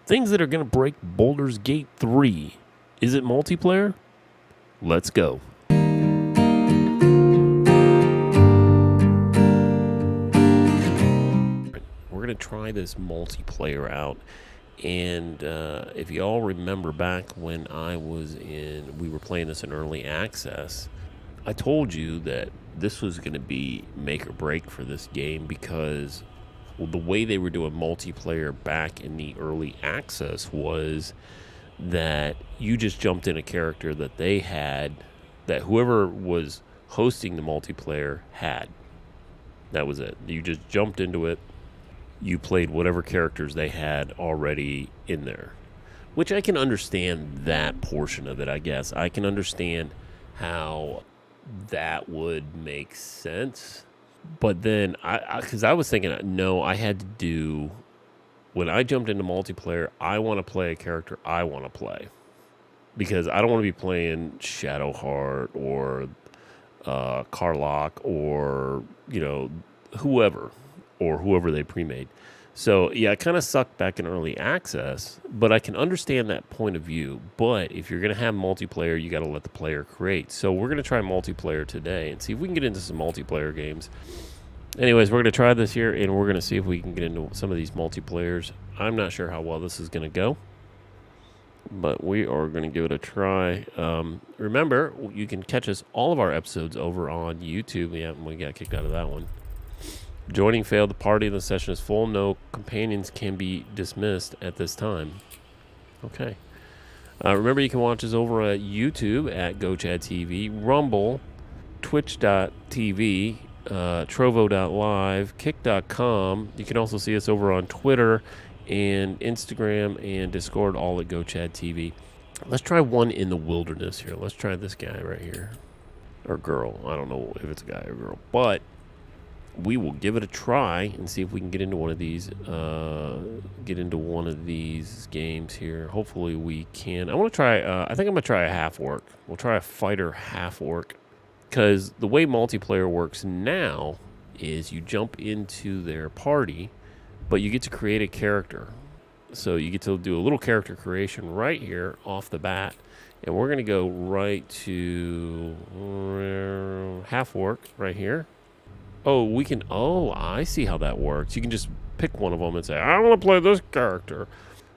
Things that are going to break Baldur's Gate 3. Is it multiplayer? Let's go. We're going to try this multiplayer out. And if you all remember back when we were playing this in early access, I told you that this was going to be make or break for this game because the way they were doing multiplayer back in the early access was that you just jumped in a character that they had, that whoever was hosting the multiplayer had. That was it. You just jumped into it. You played whatever characters they had already in there, which I can understand that portion of it, I guess. I can understand how that would make sense. But then, because I was thinking, no, I had to do, when I jumped into multiplayer, I want to play a character I want to play. Because I don't want to be playing Shadowheart or Karlach or, whoever they pre-made. So, yeah, it kind of sucked back in early access, but I can understand that point of view. But if you're going to have multiplayer, you got to let the player create. So we're going to try multiplayer today and see if we can get into some multiplayer games. Anyways, we're going to try this here, and we're going to see if we can get into some of these multiplayers. I'm not sure how well this is going to go, but we are going to give it a try. Remember, you can catch all of our episodes over on YouTube. Yeah, we got kicked out of that one. Joining failed. The party in the session is full. No companions can be dismissed at this time. Okay. Remember, you can watch us over at YouTube at GoChadTV, Rumble, Twitch.tv, Trovo.live, Kick.com. You can also see us over on Twitter and Instagram and Discord, all at GoChadTV. Let's try one in the wilderness here. Let's try this guy right here. Or girl. I don't know if it's a guy or girl. But we will give it a try and see if we can get into one of these games here. Hopefully we can. I want to try, I think I'm going to try a half orc. We'll try a fighter half orc. Because the way multiplayer works now is you jump into their party, but you get to create a character. So you get to do a little character creation right here off the bat. And we're going to go right to half orc right here. I see how that works. You can just pick one of them and say, I want to play this character.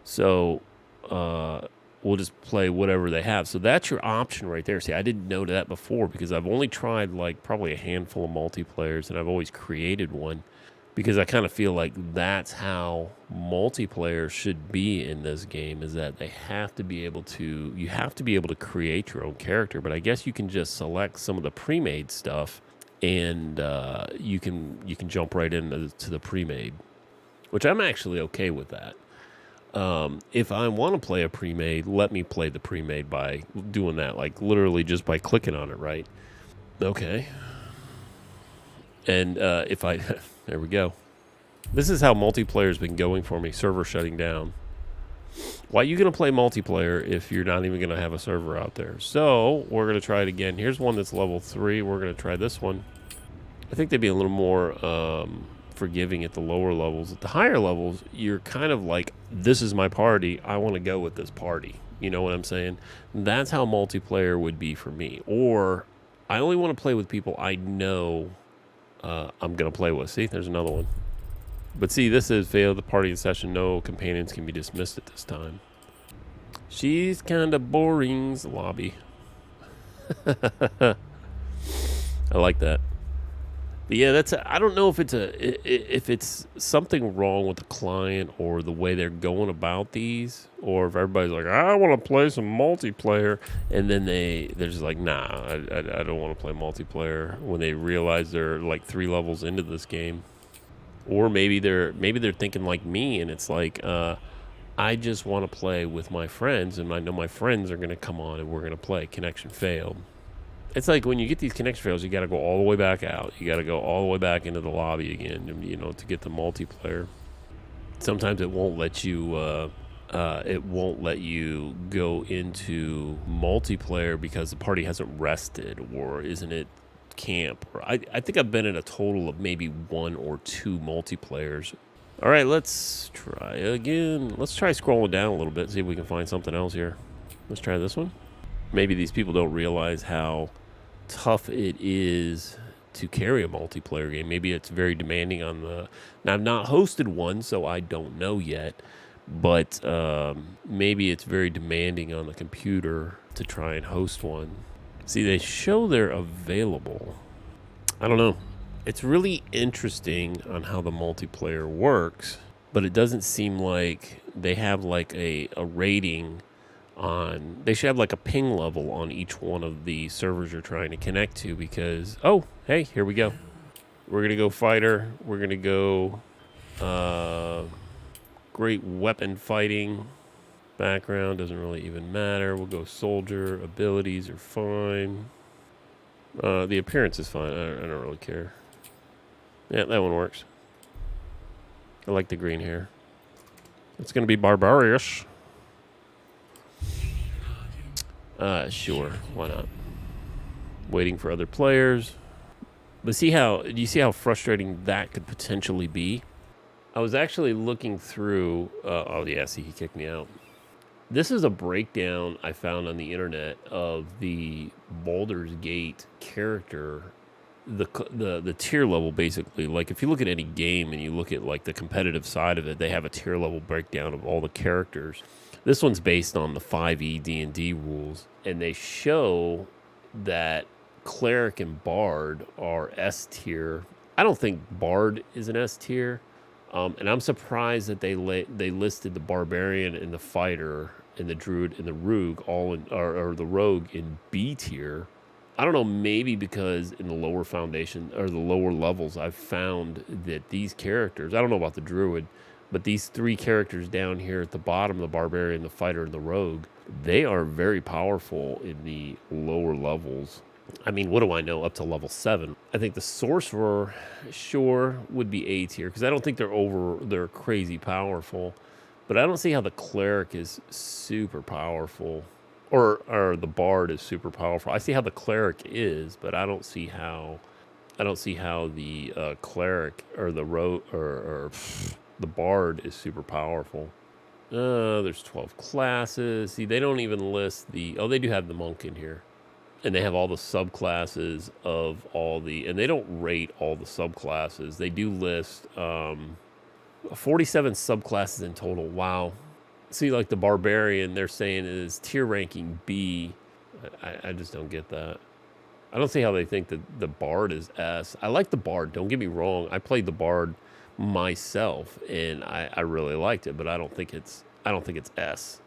So we'll just play whatever they have. So that's your option right there. See, I didn't know that before because I've only tried probably a handful of multiplayers, and I've always created one because I kind of feel like that's how multiplayer should be in this game, is that you have to be able to create your own character. But I guess you can just select some of the pre-made stuff, and you can jump right into the pre-made, which I'm actually okay with that. If I want to play a pre-made, let me play the pre-made by doing that, literally just by clicking on it, right? Okay. And there we go. This is how multiplayer's been going for me, server shutting down. Why are you going to play multiplayer if you're not even going to have a server out there? So we're going to try it again. Here's one that's level 3. We're going to try this one. I think they'd be a little more forgiving at the lower levels. At the higher levels, you're kind of like, this is my party. I want to go with this party. You know what I'm saying? That's how multiplayer would be for me. Or I only want to play with people I know I'm going to play with. See, there's another one. But see, this is failed the party in session. No companions can be dismissed at this time. She's kind of boring's lobby. I like that. But yeah, I don't know if it's something wrong with the client or the way they're going about these, or if everybody's like, I want to play some multiplayer, and then they're just like, nah, I don't want to play multiplayer when they realize they're 3 levels into this game. Or maybe they're thinking like me, and it's like, I just want to play with my friends, and I know my friends are going to come on and we're going to play. Connection failed. It's like when you get these connection fails, you got to go all the way back out. You got to go all the way back into the lobby again, to get the multiplayer. Sometimes it won't let you. It won't let you go into multiplayer because the party hasn't rested, or isn't it camp? Or I think I've been in a total of maybe 1 or 2 multiplayers All right, let's try again. Let's try scrolling down a little bit, see if we can find something else here. Let's try this one. Maybe these people don't realize how tough it is to carry a multiplayer game. Maybe it's very demanding on the... Now, I've not hosted one, so I don't know yet. But maybe it's very demanding on the computer to try and host one. See, they show they're available. I don't know. It's really interesting on how the multiplayer works, but it doesn't seem like they have like a rating on... They should have like a ping level on each one of the servers you're trying to connect to because... Oh, hey, here we go. We're going to go fighter. We're going to go great weapon fighting. Background doesn't really even matter. We'll go soldier. Abilities are fine. The appearance is fine. I don't really care. Yeah, that one works. I like the green hair. It's going to be barbarious. Sure. Why not? Waiting for other players. But do you see how frustrating that could potentially be? I was actually looking through... oh, yeah, see, he kicked me out. This is a breakdown I found on the internet of the Baldur's Gate character, the tier level, basically. Like, if you look at any game and you look at, like, the competitive side of it, they have a tier level breakdown of all the characters. This one's based on the 5e D&D rules, and they show that Cleric and Bard are S tier. I don't think Bard is an S tier. And I'm surprised that they listed the Barbarian and the Fighter and the Druid and the Rogue or the Rogue in B tier. I don't know, maybe because in the lower foundation or the lower levels, I've found that these characters, I don't know about the Druid, but these three characters down here at the bottom, the Barbarian, the Fighter, and the Rogue, they are very powerful in the lower levels. I mean, what do I know? Up to level 7. I think the Sorcerer, sure, would be A tier, because I don't think they're crazy powerful. But I don't see how the Cleric is super powerful, or the Bard is super powerful. I see how the Cleric is, but I don't see how the Cleric or the or the Bard is super powerful. There's 12 classes. See, they don't even list the... Oh, they do have the Monk in here. And they have all the subclasses of all the... And they don't rate all the subclasses. They do list 47 subclasses in total. Wow. See, like the Barbarian, they're saying is tier ranking B. I just don't get that. I don't see how they think that the Bard is S. I like the Bard. Don't get me wrong. I played the Bard myself, and I really liked it. But I don't think it's S.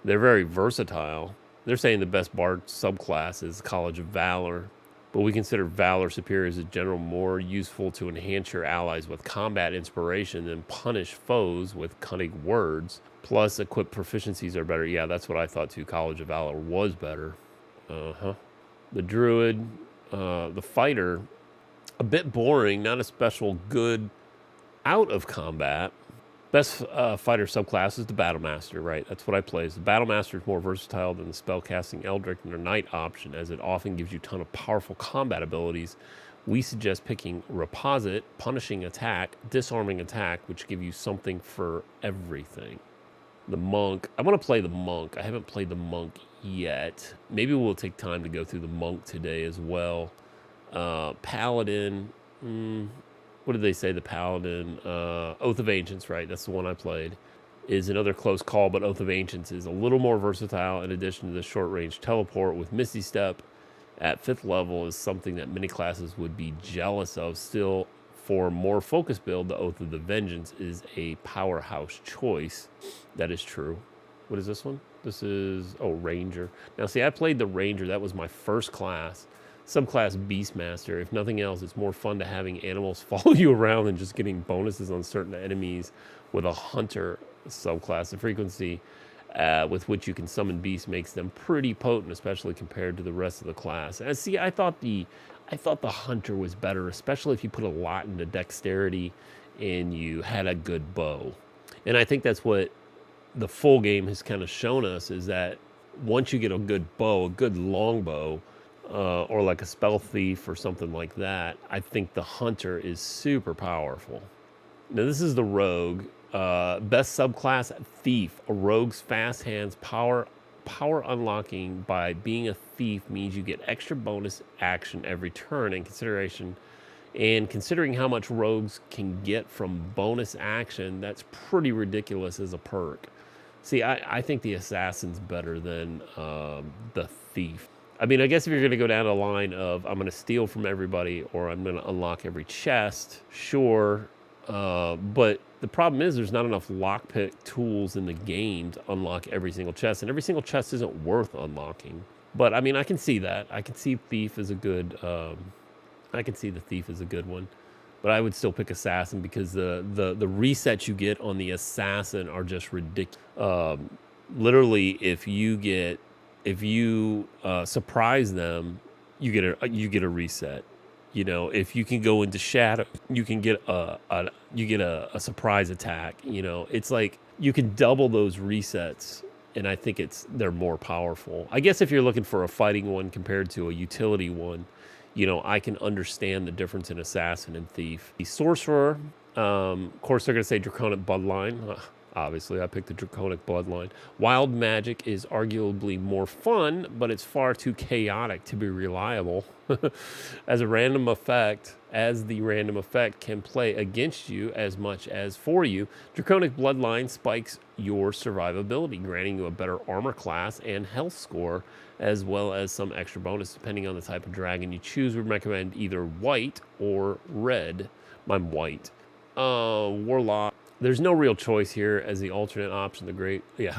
They're very versatile. They're saying the best Bard subclass is College of Valor, but we consider Valor superior as a general more useful to enhance your allies with combat inspiration than punish foes with cunning words. Plus, equipped proficiencies are better. Yeah, that's what I thought too. College of Valor was better. The Druid, the Fighter, a bit boring, not a special good out of combat. Best fighter subclass is the Battlemaster, right? That's what I play. The Battlemaster is more versatile than the spellcasting Eldritch and the Knight option, as it often gives you a ton of powerful combat abilities. We suggest picking Reposit, Punishing Attack, Disarming Attack, which give you something for everything. The Monk. I want to play the Monk. I haven't played the Monk yet. Maybe we'll take time to go through the Monk today as well. Paladin. What did they say? The Paladin, Oath of Ancients, right? That's the one I played. Is another close call, but Oath of Ancients is a little more versatile. In addition to the short-range teleport with Misty Step at 5th level is something that many classes would be jealous of. Still, for a more focused build, the Oath of the Vengeance is a powerhouse choice. That is true. What is this one? This is, Ranger. Now, see, I played the Ranger. That was my first class. Subclass Beastmaster. If nothing else, it's more fun to having animals follow you around than just getting bonuses on certain enemies with a Hunter subclass. The frequency with which you can summon beasts makes them pretty potent, especially compared to the rest of the class. And see, I thought the Hunter was better, especially if you put a lot into dexterity and you had a good bow. And I think that's what the full game has kind of shown us, is that once you get a good bow, a good long bow, or like a spell thief or something like that, I think the Hunter is super powerful. Now this is the rogue. Best subclass, thief. A rogue's fast hands power unlocking by being a thief means you get extra bonus action every turn. Considering how much rogues can get from bonus action, that's pretty ridiculous as a perk. See, I think the assassin's better than the thief. I mean, I guess if you're going to go down a line of I'm going to steal from everybody or I'm going to unlock every chest, sure. But the problem is there's not enough lockpick tools in the game to unlock every single chest. And every single chest isn't worth unlocking. But, I mean, I can see that. I can see thief is a good... I can see the thief is a good one. But I would still pick assassin because the resets you get on the assassin are just ridiculous. Literally, if you surprise them, you get a reset. You know, if you can go into shadow, you can get a surprise attack. You know, it's like you can double those resets, and I think they're more powerful. I guess if you're looking for a fighting one compared to a utility one, you know, I can understand the difference in assassin and thief. The sorcerer, of course, they're going to say draconic bloodline. Obviously, I picked the draconic bloodline. Wild magic is arguably more fun, but it's far too chaotic to be reliable. As the random effect can play against you as much as for you. Draconic bloodline spikes your survivability, granting you a better armor class and health score, as well as some extra bonus depending on the type of dragon you choose. We recommend either white or red. I'm white. Warlock. There's no real choice here as the alternate option.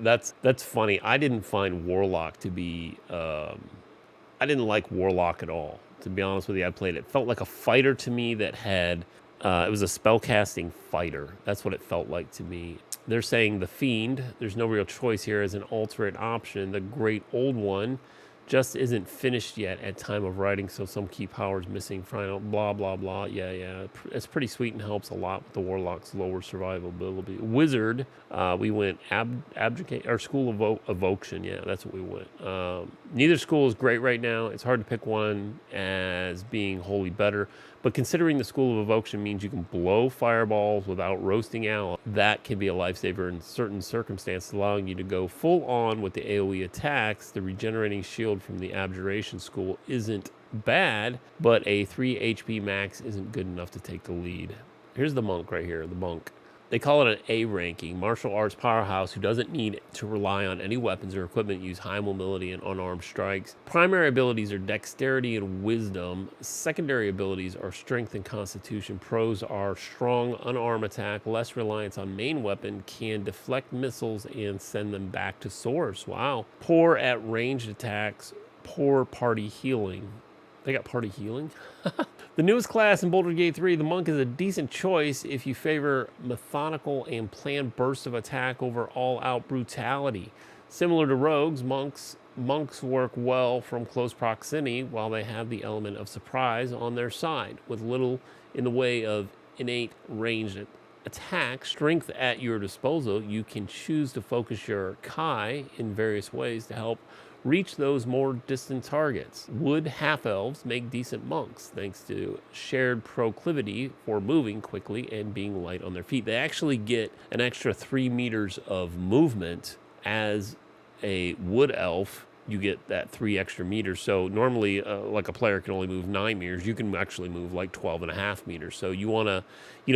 That's funny. I didn't find Warlock to be. I didn't like Warlock at all. To be honest with you, I played it. It felt like a fighter to me that had. It was a spellcasting fighter. That's what it felt like to me. They're saying the Fiend. There's no real choice here as an alternate option. The Great Old One just isn't finished yet at time of writing, so some key powers missing. Final blah blah blah. Yeah. It's pretty sweet and helps a lot with the Warlock's lower survivability. Wizard, we went abdicate or School of Evocation. Yeah, that's what we went. Neither school is great right now. It's hard to pick one as being wholly better. But considering the School of Evocation means you can blow fireballs without roasting out, that can be a lifesaver in certain circumstances, allowing you to go full on with the AoE attacks. The regenerating shield from the Abjuration School isn't bad, but a 3 HP max isn't good enough to take the lead. Here's the monk right here, the monk. They call it an A ranking, martial arts powerhouse who doesn't need to rely on any weapons or equipment, use high mobility and unarmed strikes. Primary abilities are dexterity and wisdom. Secondary abilities are strength and constitution. Pros are strong, unarmed attack, less reliance on main weapon, can deflect missiles and send them back to source. Wow. Poor at ranged attacks, poor party healing. They got party healing? The newest class in Baldur Gate 3, the Monk is a decent choice if you favor methodical and planned bursts of attack over all-out brutality. Similar to rogues, monks work well from close proximity while they have the element of surprise on their side. With little in the way of innate ranged attack, strength at your disposal, you can choose to focus your Kai in various ways to help reach those more distant targets. Wood half-elves make decent monks thanks to shared proclivity for moving quickly and being light on their feet. They actually get an extra 3 meters of movement as a wood elf. You get that 3 extra meters. So normally, like a player can only move 9 meters. You can actually move like 12.5 meters. So you want to,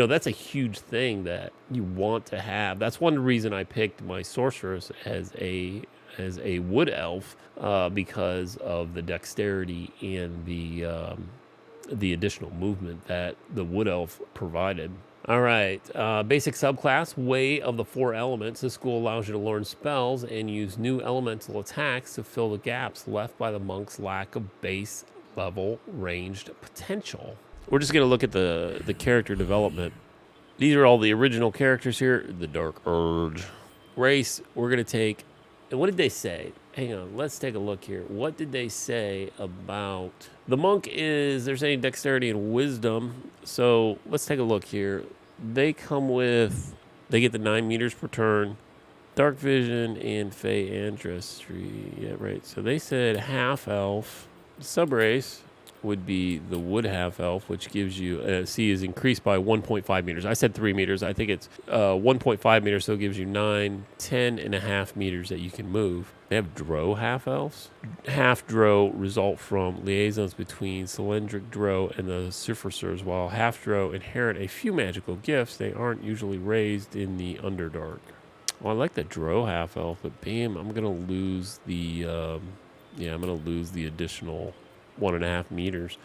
that's a huge thing that you want to have. That's one reason I picked my sorceress as a wood elf because of the dexterity and the additional movement that the wood elf provided. All right, basic subclass, Way of the Four Elements. This school allows you to learn spells and use new elemental attacks to fill the gaps left by the monk's lack of base level ranged potential. We're just going to look at the character development. These are all the original characters here. The Dark Urge. Race, we're going to take... And what did they say? Hang on, let's take a look here. What did they say about... The monk they're saying dexterity and wisdom. So let's take a look here. They get the 9 meters per turn. Dark vision and Fey ancestry. Yeah, right. So they said half elf. Subrace. would be the wood half elf, which gives you C is increased by 1.5 meters. I said 3 meters. I think it's 1.5 meters, so it gives you 9, 10.5 meters that you can move. They have Drow half elves. Half Drow result from liaisons between Cylindric Drow and the Sorcerers, while half Drow inherit a few magical gifts. They aren't usually raised in the Underdark. Well, I like the Drow half elf, but bam, I'm gonna lose the I'm gonna lose the additional 1.5 meters.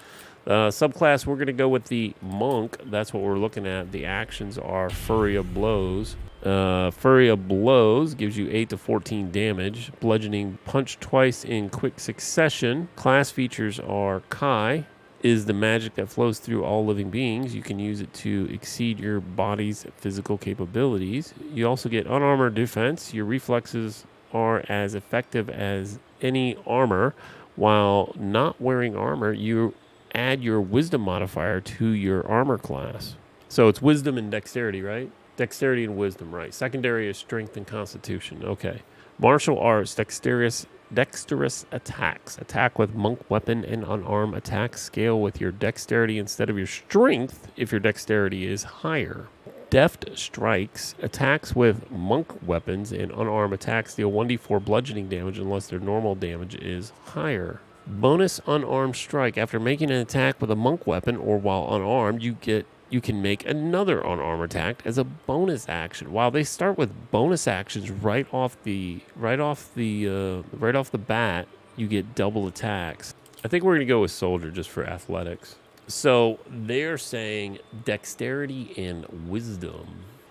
Subclass, we're going to go with the Monk. That's what we're looking at. The actions are Fury of Blows. Fury of Blows gives you 8 to 14 damage. Bludgeoning Punch twice in quick succession. Class features are Kai is the magic that flows through all living beings. You can use it to exceed your body's physical capabilities. You also get unarmored defense. Your reflexes are as effective as any armor. While not wearing armor, you add your wisdom modifier to your armor class. So it's wisdom and dexterity, right? Dexterity and wisdom, right? Secondary is strength and constitution. Okay. Martial arts, dexterous attacks. Attack with monk weapon and unarmed attack. Scale with your dexterity instead of your strength if your dexterity is higher. Deft strikes. Attacks with monk weapons and unarmed attacks deal 1d4 bludgeoning damage unless their normal damage is higher. Bonus unarmed strike. After making an attack with a monk weapon or while unarmed, you can make another unarmed attack as a bonus action. Wow, they start with bonus actions right off the bat. You get double attacks. I think we're gonna go with soldier just for athletics. So they're saying dexterity and wisdom.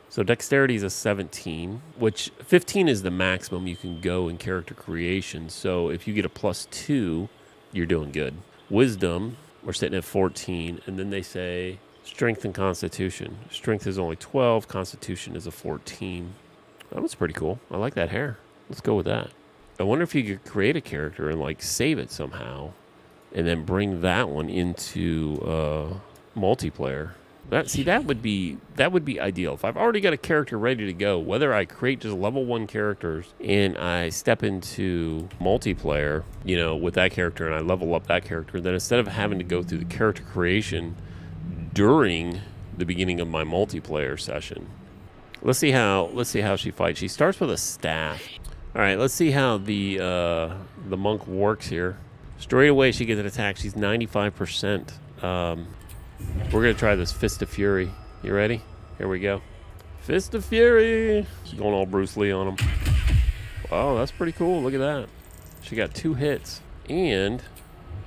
So dexterity is a 17, which 15 is the maximum you can go in character creation. So if you get a +2, you're doing good. Wisdom, we're sitting at 14, and then they say strength and constitution. Strength is only 12, constitution is a 14. That was pretty cool. I like that hair. Let's go with that. I wonder if you could create a character and like save it somehow and then bring that one into multiplayer. That would be ideal. If I've already got a character ready to go, whether I create just level 1 characters and I step into multiplayer, with that character and I level up that character, then instead of having to go through the character creation during the beginning of my multiplayer session. Let's see how she fights. She starts with a staff. All right, let's see how the monk works here. Straight away, she gets an attack. She's 95%. We're going to try this Fist of Fury. You ready? Here we go. Fist of Fury. She's going all Bruce Lee on him. Wow, that's pretty cool. Look at that. She got 2 hits. And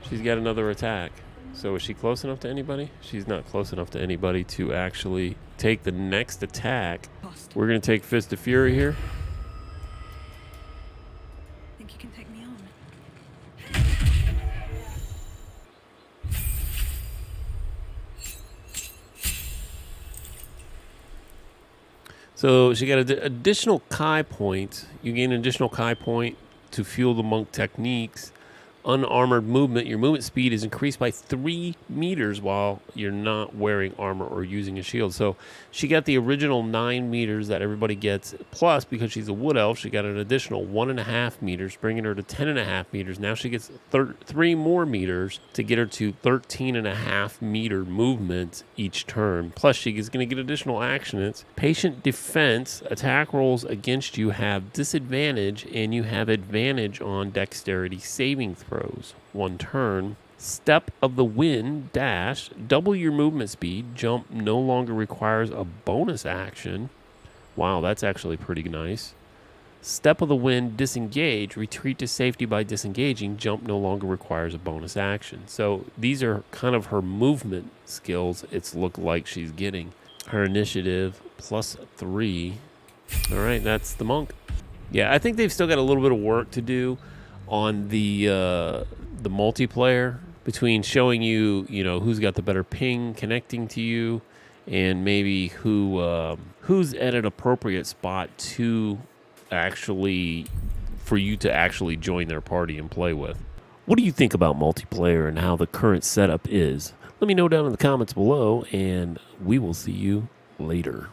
she's got another attack. So is she close enough to anybody? She's not close enough to anybody to actually take the next attack. We're going to take Fist of Fury here. Think you can take me on? So she got an additional Kai point. You gain an additional Kai point to fuel the monk techniques. Unarmored movement. Your movement speed is increased by 3 meters while you're not wearing armor or using a shield. So she got the original 9 meters that everybody gets. Plus, because she's a wood elf, she got an additional 1.5 meters, bringing her to 10.5 meters. Now she gets 3 more meters to get her to 13.5 meter movement each turn. Plus, she is going to get additional actions. Patient defense. Attack rolls against you have disadvantage, and you have advantage on dexterity saving throws. 1 turn. Step of the Wind, dash. Double your movement speed. Jump no longer requires a bonus action. Wow, that's actually pretty nice. Step of the Wind, disengage. Retreat to safety by disengaging. Jump no longer requires a bonus action. So these are kind of her movement skills it's looked like she's getting. Her initiative, +3. All right, that's the monk. Yeah, I think they've still got a little bit of work to do on the multiplayer between showing you who's got the better ping connecting to you and maybe who's at an appropriate spot to actually for you to actually join their party and play with. What do you think about multiplayer and how the current setup is? Let me know down in the comments below, and we will see you later.